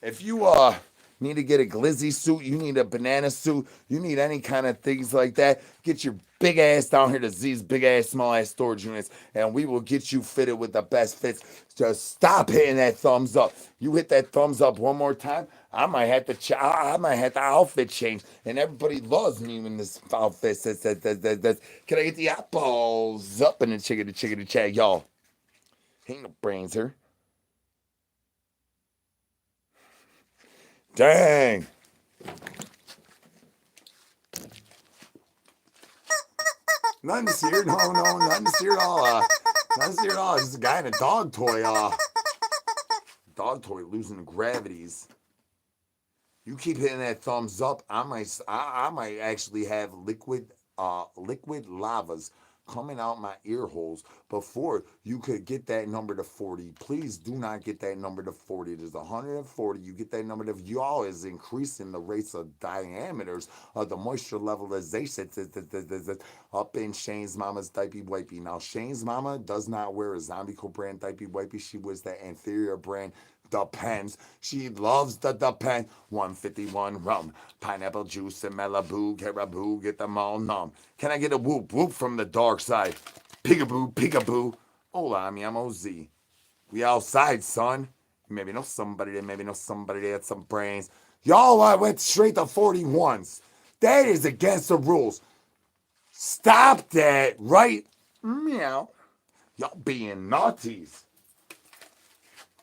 If you need to get a glizzy suit, you need a banana suit, you need any kind of things like that, get your big ass down here to Z's big ass, small ass storage units, and we will get you fitted with the best fits. Just stop hitting that thumbs up. You hit that thumbs up one more time, I might have to outfit change. And everybody loves me when this outfit says that. Can I get the eyeballs up in the chickadee chat, y'all? Ain't no brains here. Dang. Nothing to see here. No, nothing to see at all. Nothing to see at all. Just a guy in a dog toy. Dog toy losing the gravities. You keep hitting that thumbs up, I might actually have liquid lavas coming out my ear holes before you could get that number to 40. Please do not get that number to 40. There's 140. You get that number to y'all is increasing the rates of diameters of the moisture levelization up in Shane's mama's diaper wipey. Now Shane's mama does not wear a zombie brand diaper wipey. She wears that inferior brand Depends. She loves the Depend. 151 rum, pineapple juice, and Malibu, caribou, get them all numb. Can I get a whoop whoop from the dark side? Peekaboo, peekaboo. Hola, mi amo Z. We outside, son. Maybe know somebody that had some brains. Y'all went straight to 41s. That is against the rules. Stop that right meow. Y'all being naughties.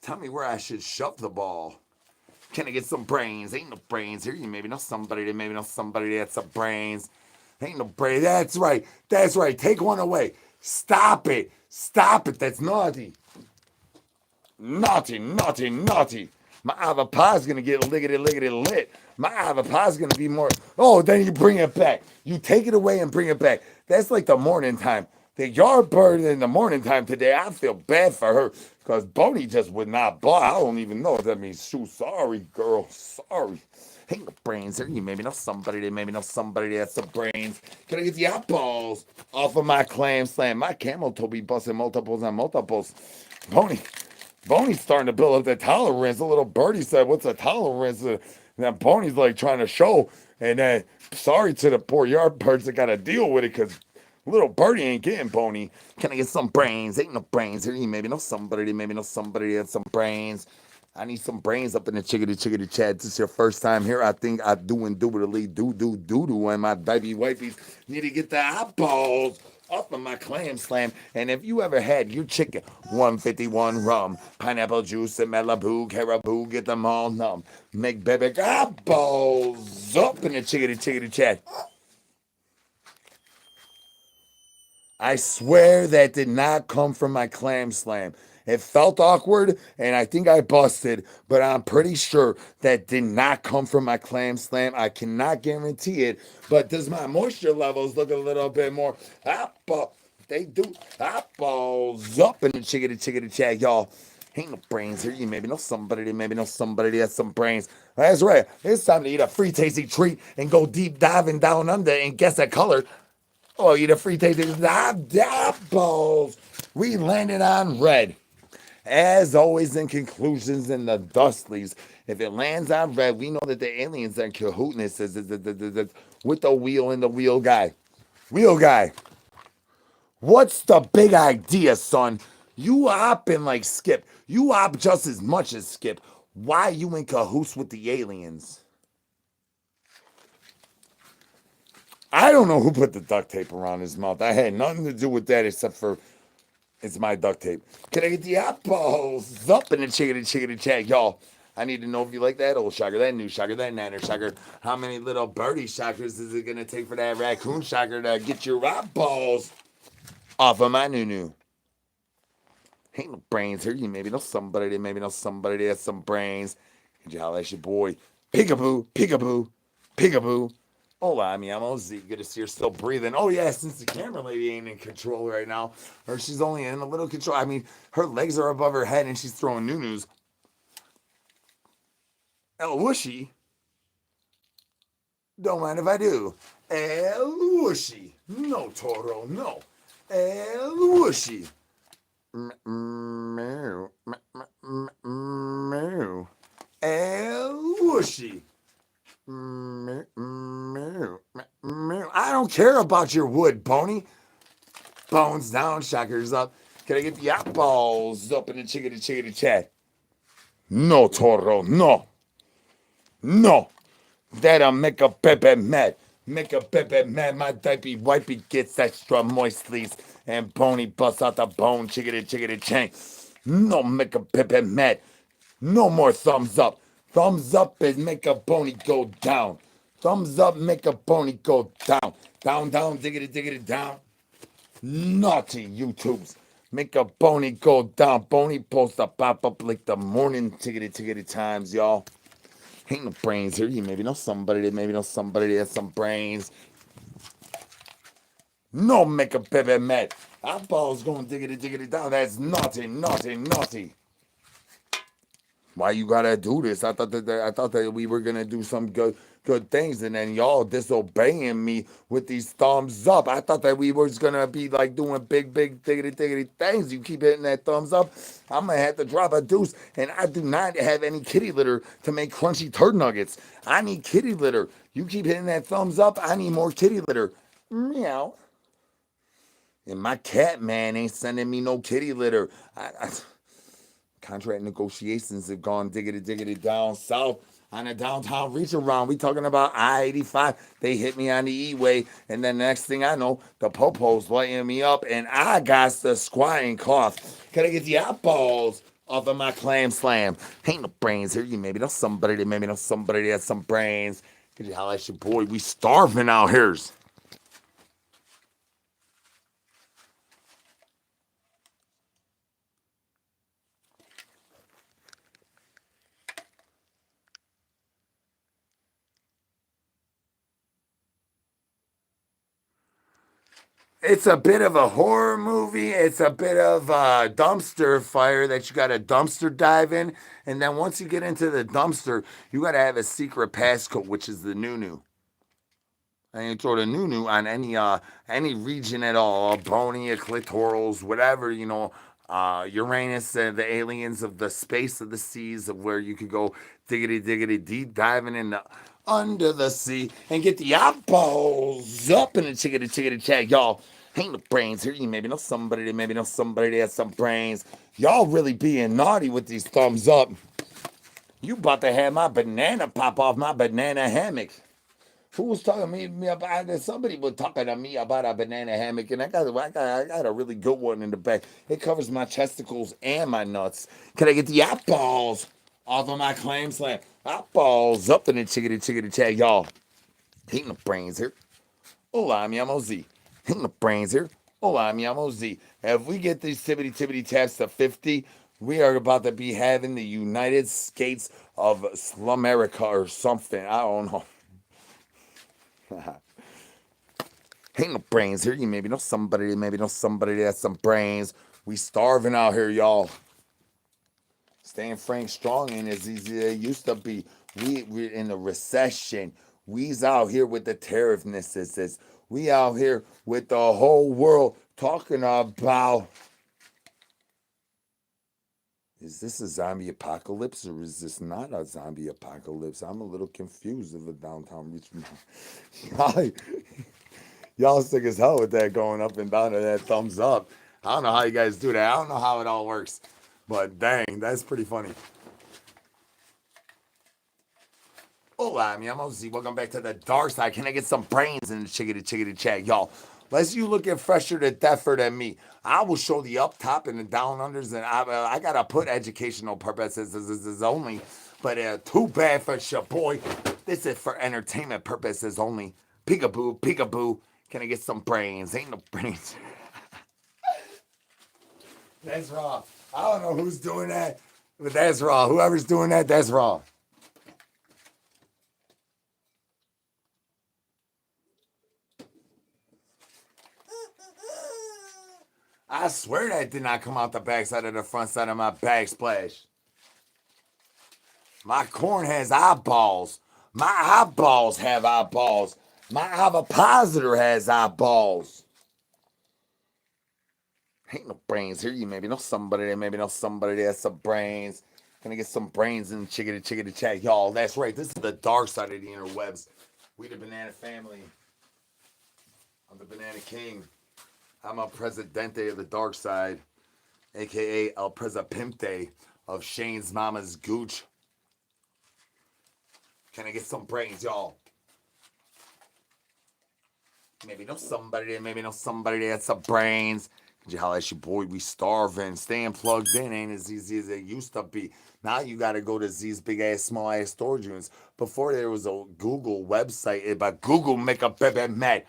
Tell me where I should shove the ball. Can I get some brains? Ain't no brains here. You maybe know somebody that maybe know somebody that's some brains. Ain't no brains. That's right. That's right. Take one away. Stop it. Stop it. That's naughty. Naughty, naughty, naughty. My avopad's gonna get lickety lickety lit. My avopad's gonna be more. Oh, then you bring it back. You take it away and bring it back. That's like the morning time. The yard bird in the morning time today, I feel bad for her because Boney just would not blah. I don't even know what that means. Shoot, sorry, girl. Sorry. Ain't no brains here. You maybe know somebody that maybe know somebody that's some brains. Can I get the eyeballs off of my clam slam? My camel toe be busting multiples and multiples. Boney. Boney's starting to build up that tolerance. A little birdie said, "What's a tolerance?" And that Boney's like trying to show. And then, sorry to the poor yard birds that got to deal with it because little birdie ain't getting Boney. Can I get some brains? Ain't no brains here. You maybe know somebody. Maybe know somebody that has some brains. I need some brains up in the chickadee chat. This is your first time here. I think I do indubitably do, and my baby wifeys need to get the eyeballs off of my clam slam. And if you ever had your chicken 151 rum, pineapple juice, and Malibu, caribou, get them all numb. Make baby eyeballs up in the chickadee chat. I swear that did not come from my clam slam. It felt awkward, and I think I busted, but I'm pretty sure that did not come from my clam slam. I cannot guarantee it, but does my moisture levels look a little bit more apple? They do. Eyeballs up in the chickadee chat, y'all. Ain't no brains here. You maybe know somebody that has some brains. That's right. It's time to eat a free tasty treat and go deep diving down under and guess that color. Oh, eat a free tasty apples. We landed on red. As always, in conclusions in the Dustleys, if it lands on red, we know that the aliens are in cahootness with the wheel and the wheel guy. Wheel guy, what's the big idea, son? You opping like Skip. You op just as much as Skip. Why you in cahoots with the aliens? I don't know who put the duct tape around his mouth. I had nothing to do with that except for it's my duct tape. Can I get the apples up in the chickadee chat, y'all? I need to know if you like that old shocker, that new shocker, that nanner shocker. How many little birdie shockers is it gonna take for that raccoon shocker to get your eyeballs off of my noo? Ain't no brains here. You maybe know somebody that has some brains. And y'all, that's your boy. Peekaboo, peekaboo, peekaboo. Hola, mi amo Z. Good to see her still breathing. Oh, yeah, since the camera lady ain't in control right now, or she's only in a little control. I mean, her legs are above her head and she's throwing noo-noos. El Whooshy. Don't mind if I do. El Whooshy. No, Toro, no. El Whooshy. Meow. Meow. El Whooshy. I don't care about your wood, Boney. Bones down, shockers up. Can I get the eyeballs up in the chickadee chat? No, Toro, no. No. That'll make a Pepe mad. Make a Pepe mad. My diaper wipey gets extra moistlies. And Boney busts out the bone, chickadee chain. No, make a Pepe mad. No more thumbs up. Thumbs up is make a Boney go down. Thumbs up, make a Boney go down. Down, down, diggity, down. Naughty YouTubes. Make a Boney go down. Boney post a pop up like the morning tickety times, y'all. Ain't no brains here. You maybe know somebody that has some brains. No, make a baby mad. Eyeballs going diggity down. That's naughty. Why you gotta do this? I thought that we were gonna do some good things, and then y'all disobeying me with these thumbs up. I thought that we were gonna be like doing big diggity things. You keep hitting that thumbs up, I'm gonna have to drop a deuce. And I do not have any kitty litter to make crunchy turd nuggets. I need kitty litter. You keep hitting that thumbs up, I need more kitty litter. Meow. And my cat man ain't sending me no kitty litter. Contract negotiations have gone diggity down south on a downtown reach around. We talking about I-85. They hit me on the E-way, and then next thing I know, the popo's lighting me up, and I got the squat and cough. Can I get the eyeballs off of my clam slam. Ain't no brains here. You maybe know somebody that maybe know somebody that has some brains. Could you holla at your boy? We starving out here. It's a bit of a horror movie. It's a bit of a dumpster fire that you got to dumpster dive in. And then once you get into the dumpster, you got to have a secret passcode, which is the nunu. And you throw the nunu on any region at all, bonia, clitorals, whatever, Uranus and the aliens of the space of the seas of where you could go diggity diggity deep diving in the under the sea and get the eyeballs up in the chickity chickity chat, y'all. Ain't no brains here. You maybe know somebody that maybe know somebody that has some brains. Y'all really being naughty with these thumbs up. You about to have my banana pop off my banana hammock. Who was talking to me about it? Somebody was talking to me about a banana hammock, and I got a really good one in the back. It covers my testicles and my nuts. Can I get the eyeballs off of my clam slam? Eyeballs up in the chickity chickity chat, y'all. Ain't no brains here. Hola, mi amo Z. Ain't no brains here. Hola, mi amo Z. If we get these tibbity tibbity taps to 50, we are about to be having the United States of Slumerica or something. I don't know. Ain't no brains here. You maybe know somebody that has some brains. We starving out here, y'all. Staying Frank strong ain't as easy as it used to be. We're in a recession. We's out here with the tariffnesses. We out here with the whole world talking about, is this a zombie apocalypse or is this not a zombie apocalypse? I'm a little confused of the downtown Richmond. Y'all sick as hell with that going up and down to that thumbs up. I don't know how you guys do that. I don't know how it all works. But dang, that's pretty funny. Hola, mi amo Z. Welcome back to the dark side. Can I get some brains in the chickity chickity chat, y'all? Unless you looking fresher to deather than me, I will show the up top and the down unders, and I gotta put educational purposes as only. But too bad for your boy. This is for entertainment purposes only. Peekaboo, peekaboo. Can I get some brains? Ain't no brains. That's raw. I don't know who's doing that, but that's raw. Whoever's doing that, that's raw. I swear that did not come out the backside of the front side of my backsplash. My corn has eyeballs. My eyeballs have eyeballs. My ovipositor has eyeballs. Ain't no brains here. You maybe know somebody that has some brains. Gonna get some brains in chickity chickity chat. Y'all, that's right. This is the dark side of the interwebs. We the banana family. I'm the banana king. I'm El Presidente of the dark side, aka El Presidente of Shane's mama's gooch. Can I get some brains, y'all? Maybe know somebody that has some brains. Could you holla at your boy? We starving. Staying plugged in ain't as easy as it used to be. Now you got to go to these big ass, small ass storage units. Before there was a Google website about Google make a baby mad.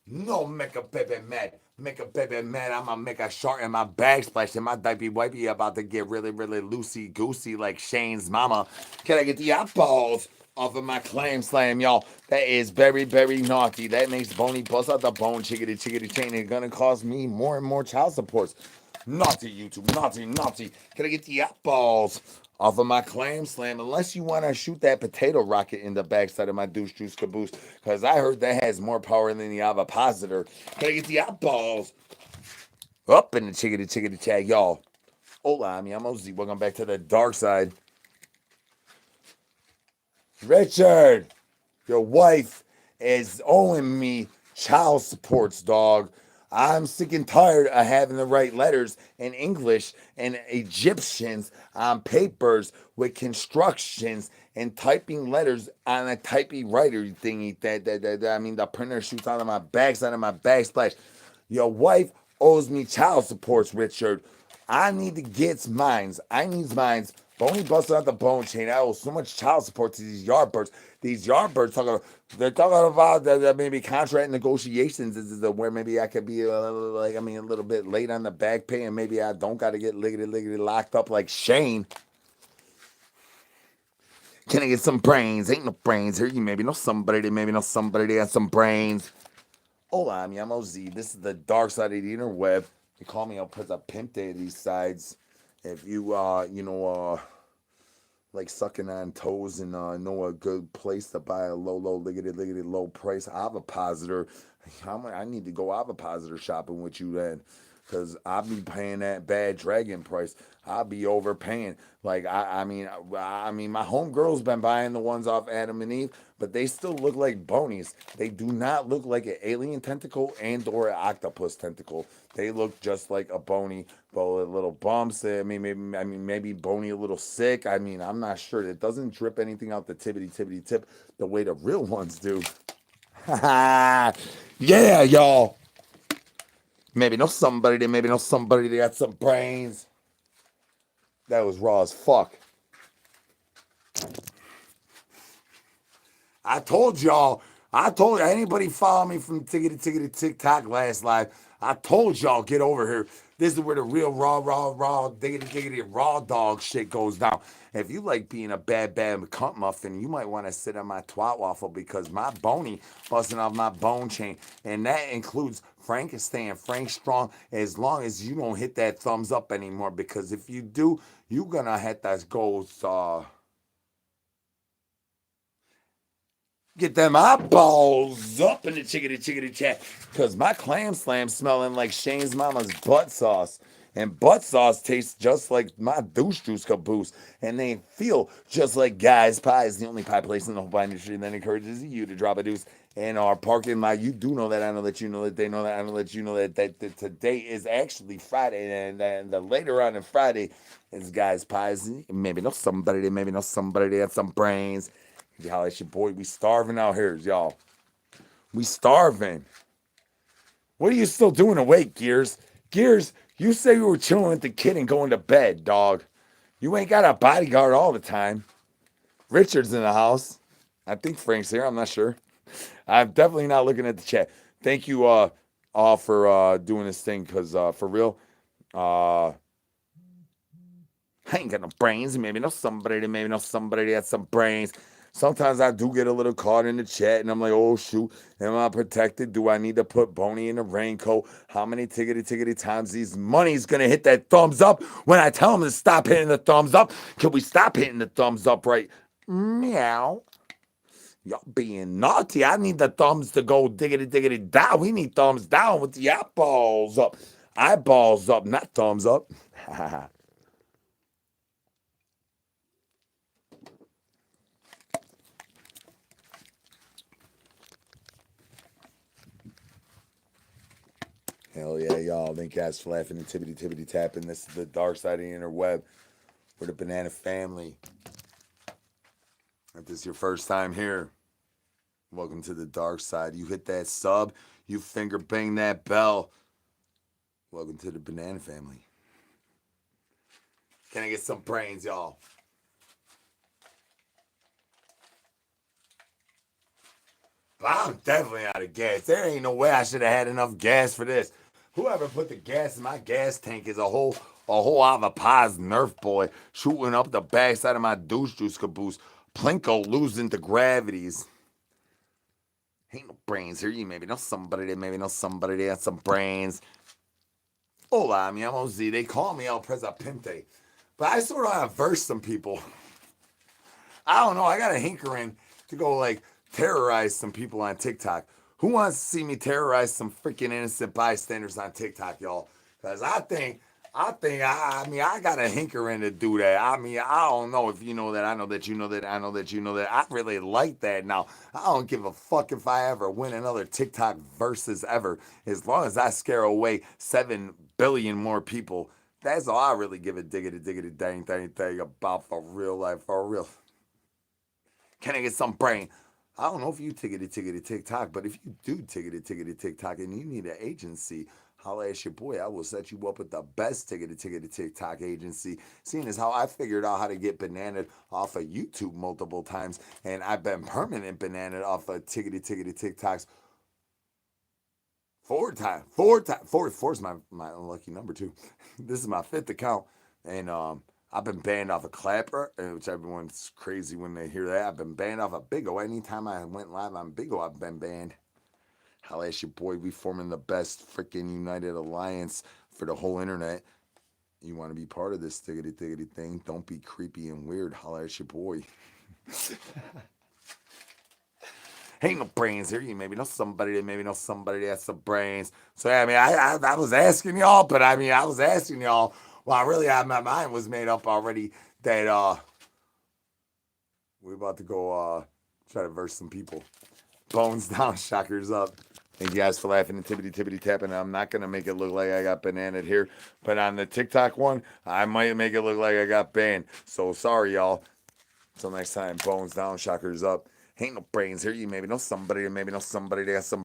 No make a baby mad. Make a baby mad. I'm gonna make a shark in my bag splash and my diaper wipey about to get really, really loosey goosey like Shane's mama. Can I get the eyeballs off of my clam slam, y'all? That is very, very naughty. That makes Boney bust out the bone, chickity, chickity, chain. It's gonna cost me more and more child supports. Naughty YouTube, naughty, naughty. Can I get the eyeballs off of my clam slam? Unless you want to shoot that potato rocket in the backside of my douche juice caboose, because I heard that has more power than the ovipositor. Can I get the eyeballs up in the chickity, chickity chat, y'all? Hola, mi amo Z. Welcome back to the dark side. Richard, your wife is owing me child supports, dog. I'm sick and tired of having to write letters in English and Egyptians on papers with constructions and typing letters on a typewriter thingy that the printer shoots out of my backside of my backsplash. Your wife owes me child supports, Richard. I need to get mines. I need mines. Boney busted out the bone chain. I owe so much child support to these yardbirds. These yardbirds they're talking about that maybe contract negotiations is where maybe I could be a little bit late on the back pay and maybe I don't got to get liggity locked up like Shane. Can I get some brains? Ain't no brains here. You maybe know somebody. They maybe know somebody. They got some brains. Hola, I'm Yamo. This is the dark side of the interweb. They call me up because I pimp day these sides. If you, like sucking on toes and know a good place to buy a liggity low price ovipositor, I need to go ovipositor shopping with you then. Cause I'll be paying that bad dragon price. I'll be overpaying. Like I mean, my homegirl's been buying the ones off Adam and Eve, but they still look like bonies. They do not look like an alien tentacle and or an octopus tentacle. They look just like a bony, but with little bumps. Maybe bony a little sick. I mean, I'm not sure. It doesn't drip anything out the tippity tip the way the real ones do. Yeah, y'all. Maybe know somebody. They maybe know somebody. They got some brains. That was raw as fuck. I told y'all. I told anybody follow me from Tickety TikTok last live. I told y'all get over here. This is where the real raw diggity raw dog shit goes down. If you like being a bad cunt muffin, you might want to sit on my twat waffle because my bony busting off my bone chain, and that includes Frank is staying Frank strong as long as you don't hit that thumbs up anymore. Because if you do, you gonna hit that go. Get them eyeballs up in the chickity chat. Because my clam slam smelling like Shane's mama's butt sauce. And butt sauce tastes just like my douche juice caboose. And they feel just like Guy's Pie is the only pie place in the whole pie industry that encourages you to drop a deuce in our parking lot. You do know that. I know that you know that. They know that. I know that you know that today is actually Friday. And the later on in Friday is Guy's Pies. Maybe know somebody. Maybe know somebody. They have some brains. Y'all, it's your boy. We starving out here, y'all. We starving. What are you still doing awake, Gears? Gears, you say you were chilling with the kid and going to bed, dog. You ain't got a bodyguard all the time. Richard's in the house. I think Frank's here. I'm not sure. I'm definitely not looking at the chat. Thank you all for doing this thing because for real, I ain't got no brains. Maybe know somebody that has some brains. Sometimes I do get a little caught in the chat and I'm like, oh shoot, am I protected? Do I need to put Boney in a raincoat? How many tickety times these money's gonna hit that thumbs up when I tell them to stop hitting the thumbs up? Can we stop hitting the thumbs up right? Meow. Y'all being naughty. I need the thumbs to go diggity down. We need thumbs down with the eyeballs up. Eyeballs up, not thumbs up. Hell yeah, y'all. Thank you guys for laughing and tippity tapping. This is the dark side of the interweb. We're the banana family. If this is your first time here, welcome to the dark side. You hit that sub, you finger bang that bell. Welcome to the banana family. Can I get some brains, y'all? But I'm definitely out of gas. There ain't no way I should have had enough gas for this. Whoever put the gas in my gas tank is a whole avapaz Nerf boy shooting up the backside of my douche juice caboose. Plinko losing to gravities. Ain't no brains here. You maybe know somebody that maybe know somebody that has some brains. Hola, mi amo Z. They call me El Presa Pinte. But I sort of want to verse some people. I don't know. I got a hankering to go like terrorize some people on TikTok. Who wants to see me terrorize some freaking innocent bystanders on TikTok, y'all? Because I got a hankering to do that. I mean, I don't know if you know that. I know that you know that. I know that you know that. I really like that. Now, I don't give a fuck if I ever win another TikTok versus ever. As long as I scare away 7 billion more people. That's all I really give a diggity dang about for real life, for real. Can I get some brain? I don't know if you tickety TikTok, but if you do tickety TikTok and you need an agency, holla at your boy. I will set you up with the best ticket to TikTok agency. Seeing as how I figured out how to get bananaed off of YouTube multiple times, and I've been permanent bananaed off of ticket to TikToks four is my unlucky number too. This is my fifth account, and I've been banned off a Clapper, which everyone's crazy when they hear that. I've been banned off a Big O. Anytime I went live on Big O, I've been banned. Holla at your boy. We forming the best freaking united alliance for the whole internet. You want to be part of this tiggity thing? Don't be creepy and weird. Holla at your boy. Ain't no brains here. You maybe know somebody that has some brains. So yeah, I mean, I was asking y'all, but I mean, I was asking y'all. Well, really, my mind was made up already that we're about to go try to verse some people. Bones down, shockers up. Thank you guys for laughing and tippity tapping. I'm not gonna make it look like I got bananaed here, but on the TikTok one, I might make it look like I got banned. So sorry, y'all. Until next time, bones down, shockers up. Ain't no brains here. You maybe know somebody that has some